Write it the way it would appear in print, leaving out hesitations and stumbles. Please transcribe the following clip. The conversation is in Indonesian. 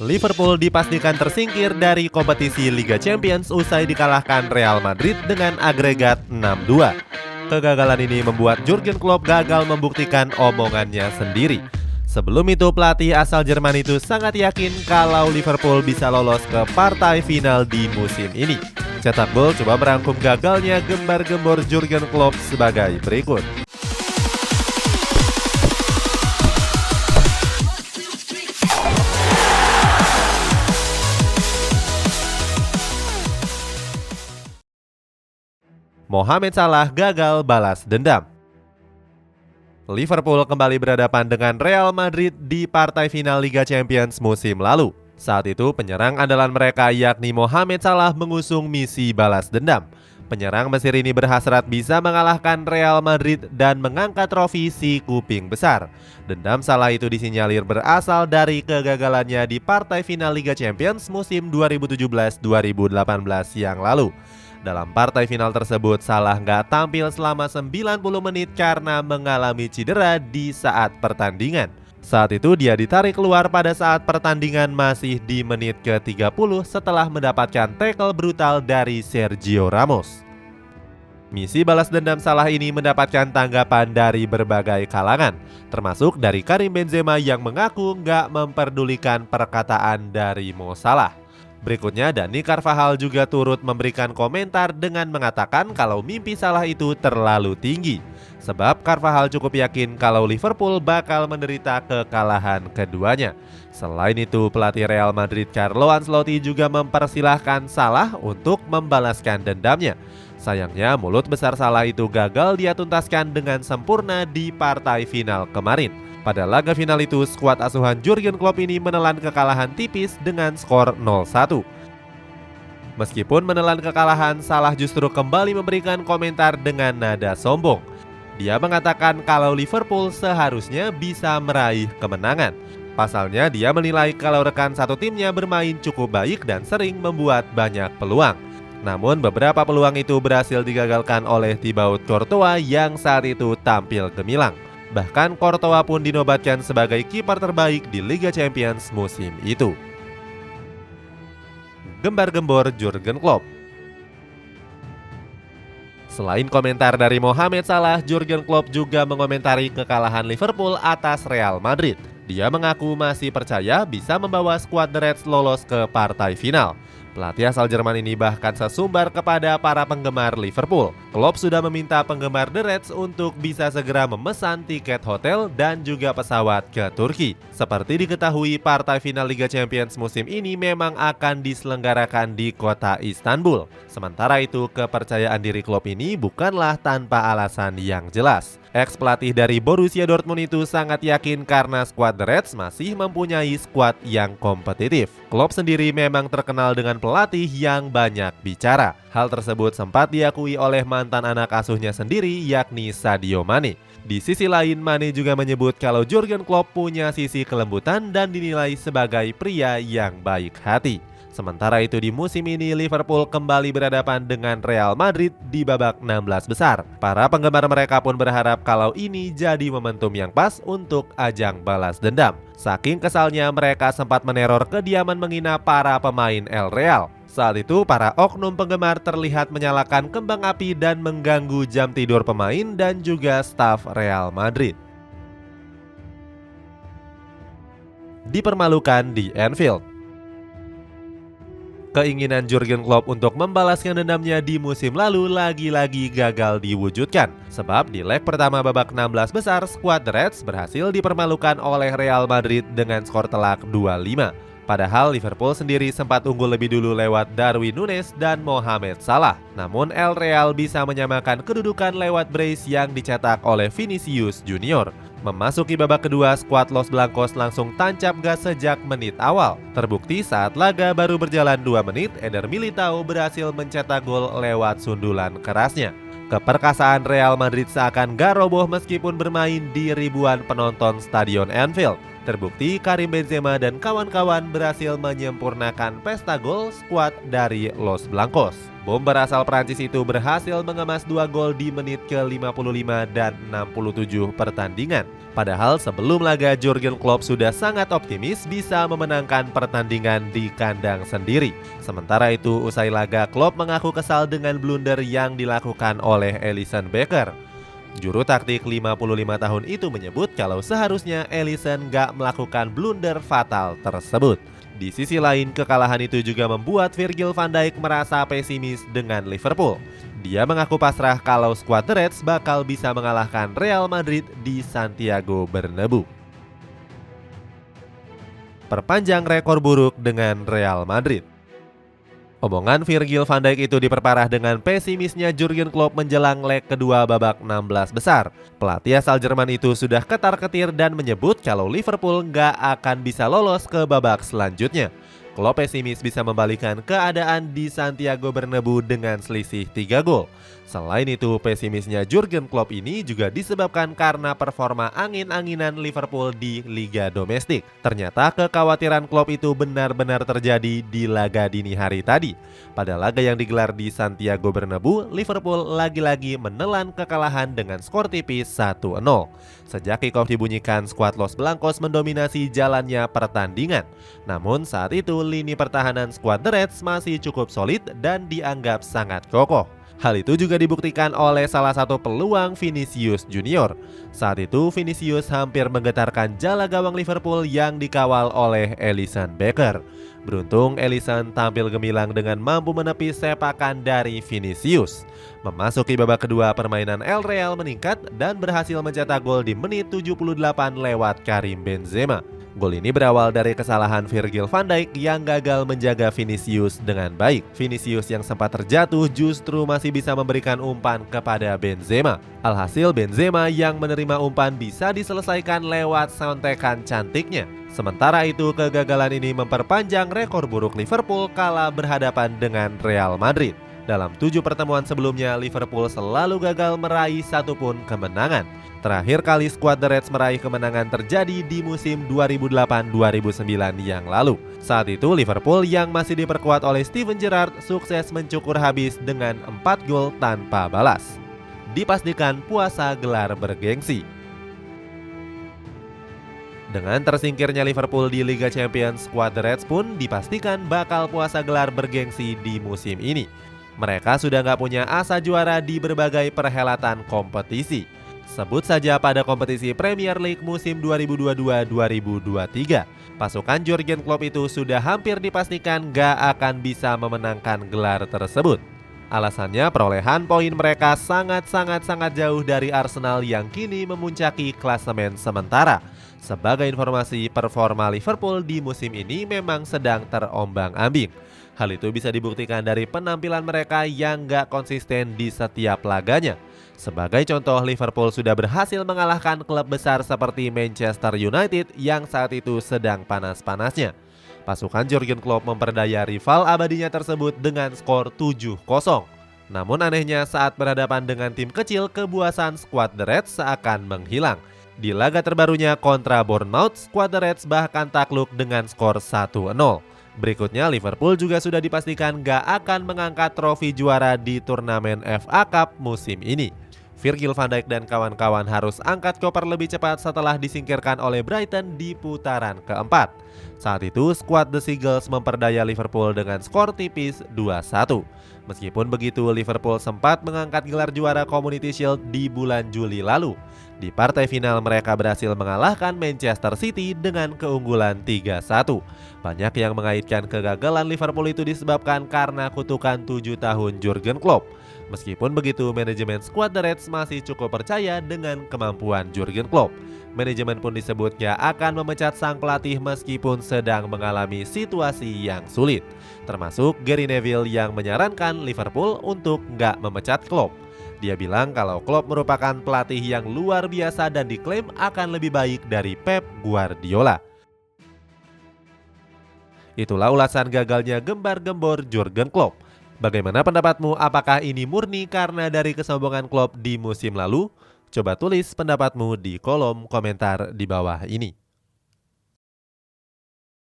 Liverpool dipastikan tersingkir dari kompetisi Liga Champions usai dikalahkan Real Madrid dengan agregat 6-2. Kegagalan ini membuat Jurgen Klopp gagal membuktikan omongannya sendiri. Sebelum itu, pelatih asal Jerman itu sangat yakin kalau Liverpool bisa lolos ke partai final di musim ini. Cetak Gol coba merangkum gagalnya gembar-gembor Jurgen Klopp sebagai berikut. Mohamed Salah gagal balas dendam. Liverpool kembali berhadapan dengan Real Madrid di partai final Liga Champions musim lalu. Saat itu penyerang andalan mereka yakni Mohamed Salah mengusung misi balas dendam. Penyerang Mesir ini berhasrat bisa mengalahkan Real Madrid dan mengangkat trofi si kuping besar. Dendam Salah itu disinyalir berasal dari kegagalannya di partai final Liga Champions musim 2017-2018 yang lalu. Dalam partai final tersebut, Salah nggak tampil selama 90 menit karena mengalami cedera di saat pertandingan. Saat itu dia ditarik keluar pada saat pertandingan masih di menit ke-30 setelah mendapatkan tackle brutal dari Sergio Ramos. Misi balas dendam Salah ini mendapatkan tanggapan dari berbagai kalangan, termasuk dari Karim Benzema yang mengaku nggak memperdulikan perkataan dari Mo Salah. Berikutnya, Dani Carvajal juga turut memberikan komentar dengan mengatakan kalau mimpi Salah itu terlalu tinggi. Sebab Carvajal cukup yakin kalau Liverpool bakal menderita kekalahan keduanya. Selain itu, pelatih Real Madrid Carlo Ancelotti juga mempersilahkan Salah untuk membalaskan dendamnya. Sayangnya, mulut besar Salah itu gagal dia tuntaskan dengan sempurna di partai final kemarin. Pada laga final itu, skuad asuhan Jurgen Klopp ini menelan kekalahan tipis dengan skor 0-1. Meskipun menelan kekalahan, Salah justru kembali memberikan komentar dengan nada sombong. Dia mengatakan kalau Liverpool seharusnya bisa meraih kemenangan. Pasalnya, dia menilai kalau rekan satu timnya bermain cukup baik dan sering membuat banyak peluang. Namun beberapa peluang itu berhasil digagalkan oleh Thibaut Courtois yang saat itu tampil gemilang. Bahkan Courtois pun dinobatkan sebagai kiper terbaik di Liga Champions musim itu. Gembar-gembor Jurgen Klopp. Selain komentar dari Mohamed Salah, Jurgen Klopp juga mengomentari kekalahan Liverpool atas Real Madrid. Dia mengaku masih percaya bisa membawa skuad The Reds lolos ke partai final. Pelatih asal Jerman ini bahkan sesumbar kepada para penggemar Liverpool. Klopp sudah meminta penggemar The Reds untuk bisa segera memesan tiket hotel dan juga pesawat ke Turki. Seperti diketahui, partai final Liga Champions musim ini memang akan diselenggarakan di kota Istanbul. Sementara itu, kepercayaan diri Klopp ini bukanlah tanpa alasan yang jelas. Ex-pelatih dari Borussia Dortmund itu sangat yakin karena skuad The Reds masih mempunyai skuad yang kompetitif. Klopp sendiri memang terkenal dengan pelatih yang banyak bicara. Hal tersebut sempat diakui oleh mantan anak asuhnya sendiri yakni Sadio Mane. Di sisi lain, Mane juga menyebut kalau Jurgen Klopp punya sisi kelembutan dan dinilai sebagai pria yang baik hati. Sementara itu di musim ini Liverpool kembali berhadapan dengan Real Madrid di babak 16 besar. Para penggemar mereka pun berharap kalau ini jadi momentum yang pas untuk ajang balas dendam. Saking kesalnya mereka sempat meneror kediaman menghina para pemain El Real. Saat itu para oknum penggemar terlihat menyalakan kembang api dan mengganggu jam tidur pemain dan juga staf Real Madrid. Dipermalukan di Anfield. Keinginan Jurgen Klopp untuk membalaskan dendamnya di musim lalu lagi-lagi gagal diwujudkan. Sebab di leg pertama babak 16 besar, skuad The Reds berhasil dipermalukan oleh Real Madrid dengan skor telak 2-5. Padahal Liverpool sendiri sempat unggul lebih dulu lewat Darwin Núñez dan Mohamed Salah. Namun El Real bisa menyamakan kedudukan lewat brace yang dicetak oleh Vinicius Junior. Memasuki babak kedua, skuad Los Blancos langsung tancap gas sejak menit awal. Terbukti saat laga baru berjalan 2 menit, Eder Militao berhasil mencetak gol lewat sundulan kerasnya. Keperkasaan Real Madrid seakan gak roboh meskipun bermain di ribuan penonton Stadion Anfield. Terbukti Karim Benzema dan kawan-kawan berhasil menyempurnakan pesta gol skuad dari Los Blancos. Bomber asal Prancis itu berhasil mengemas 2 gol di menit ke-55 dan 67 pertandingan. Padahal sebelum laga Jurgen Klopp sudah sangat optimis bisa memenangkan pertandingan di kandang sendiri. Sementara itu usai laga Klopp mengaku kesal dengan blunder yang dilakukan oleh Alisson Becker. Juru taktik 55 tahun itu menyebut kalau seharusnya Alisson gak melakukan blunder fatal tersebut. Di sisi lain, kekalahan itu juga membuat Virgil van Dijk merasa pesimis dengan Liverpool. Dia mengaku pasrah kalau skuad The Reds bakal bisa mengalahkan Real Madrid di Santiago Bernabeu. Perpanjang rekor buruk dengan Real Madrid. Omongan Virgil van Dijk itu diperparah dengan pesimisnya Jurgen Klopp menjelang leg kedua babak 16 besar. Pelatih asal Jerman itu sudah ketar-ketir dan menyebut kalau Liverpool nggak akan bisa lolos ke babak selanjutnya. Klopp pesimis bisa membalikan keadaan di Santiago Bernabeu dengan selisih 3 gol. Selain itu, pesimisnya Jurgen Klopp ini juga disebabkan karena performa angin-anginan Liverpool di Liga Domestik. Ternyata kekhawatiran Klopp itu benar-benar terjadi di laga dini hari tadi. Pada laga yang digelar di Santiago Bernabeu, Liverpool lagi-lagi menelan kekalahan dengan skor tipis 1-0. Sejak kick-off dibunyikan, skuad Los Blancos mendominasi jalannya pertandingan. Namun saat itu lini pertahanan skuad The Reds masih cukup solid dan dianggap sangat kokoh. Hal itu juga dibuktikan oleh salah satu peluang Vinicius Junior. Saat itu Vinicius hampir menggetarkan jala gawang Liverpool yang dikawal oleh Alisson Becker. Beruntung Alisson tampil gemilang dengan mampu menepis sepakan dari Vinicius. Memasuki babak kedua, permainan El Real meningkat dan berhasil mencetak gol di menit 78 lewat Karim Benzema. Gol ini berawal dari kesalahan Virgil van Dijk yang gagal menjaga Vinicius dengan baik. Vinicius yang sempat terjatuh justru masih bisa memberikan umpan kepada Benzema. Alhasil Benzema yang menerima umpan bisa diselesaikan lewat sontekan cantiknya. Sementara itu, kegagalan ini memperpanjang rekor buruk Liverpool kala berhadapan dengan Real Madrid. Dalam 7 pertemuan sebelumnya, Liverpool selalu gagal meraih satupun kemenangan. Terakhir kali skuad The Reds meraih kemenangan terjadi di musim 2008-2009 yang lalu. Saat itu Liverpool yang masih diperkuat oleh Steven Gerrard sukses mencukur habis dengan 4 gol tanpa balas. Dipastikan puasa gelar bergengsi. Dengan tersingkirnya Liverpool di Liga Champions, skuad The Reds pun dipastikan bakal puasa gelar bergengsi di musim ini. Mereka sudah nggak punya asa juara di berbagai perhelatan kompetisi. Sebut saja pada kompetisi Premier League musim 2022-2023. Pasukan Jurgen Klopp itu sudah hampir dipastikan nggak akan bisa memenangkan gelar tersebut. Alasannya perolehan poin mereka sangat jauh dari Arsenal yang kini memuncaki klasemen sementara. Sebagai informasi, performa Liverpool di musim ini memang sedang terombang-ambing. Hal itu bisa dibuktikan dari penampilan mereka yang gak konsisten di setiap laganya. Sebagai contoh, Liverpool sudah berhasil mengalahkan klub besar seperti Manchester United yang saat itu sedang panas-panasnya. Pasukan Jurgen Klopp memperdaya rival abadinya tersebut dengan skor 7-0. Namun anehnya saat berhadapan dengan tim kecil, kebuasan skuad The Reds seakan menghilang. Di laga terbarunya kontra Bournemouth, skuad The Reds bahkan takluk dengan skor 1-0. Berikutnya Liverpool juga sudah dipastikan gak akan mengangkat trofi juara di turnamen FA Cup musim ini. Virgil van Dijk dan kawan-kawan harus angkat koper lebih cepat setelah disingkirkan oleh Brighton di putaran keempat. Saat itu skuad The Seagulls memperdaya Liverpool dengan skor tipis 2-1. Meskipun begitu, Liverpool sempat mengangkat gelar juara Community Shield di bulan Juli lalu. Di partai final mereka berhasil mengalahkan Manchester City dengan keunggulan 3-1. Banyak yang mengaitkan kegagalan Liverpool itu disebabkan karena kutukan 7 tahun Jurgen Klopp. Meskipun begitu, manajemen skuad The Reds masih cukup percaya dengan kemampuan Jurgen Klopp. Manajemen pun disebutnya akan memecat sang pelatih meskipun sedang mengalami situasi yang sulit. Termasuk Gary Neville yang menyarankan Liverpool untuk nggak memecat Klopp. Dia bilang kalau Klopp merupakan pelatih yang luar biasa dan diklaim akan lebih baik dari Pep Guardiola. Itulah ulasan gagalnya gembar-gembor Jurgen Klopp. Bagaimana pendapatmu? Apakah ini murni karena dari kesombongan Klopp di musim lalu? Coba tulis pendapatmu di kolom komentar di bawah ini.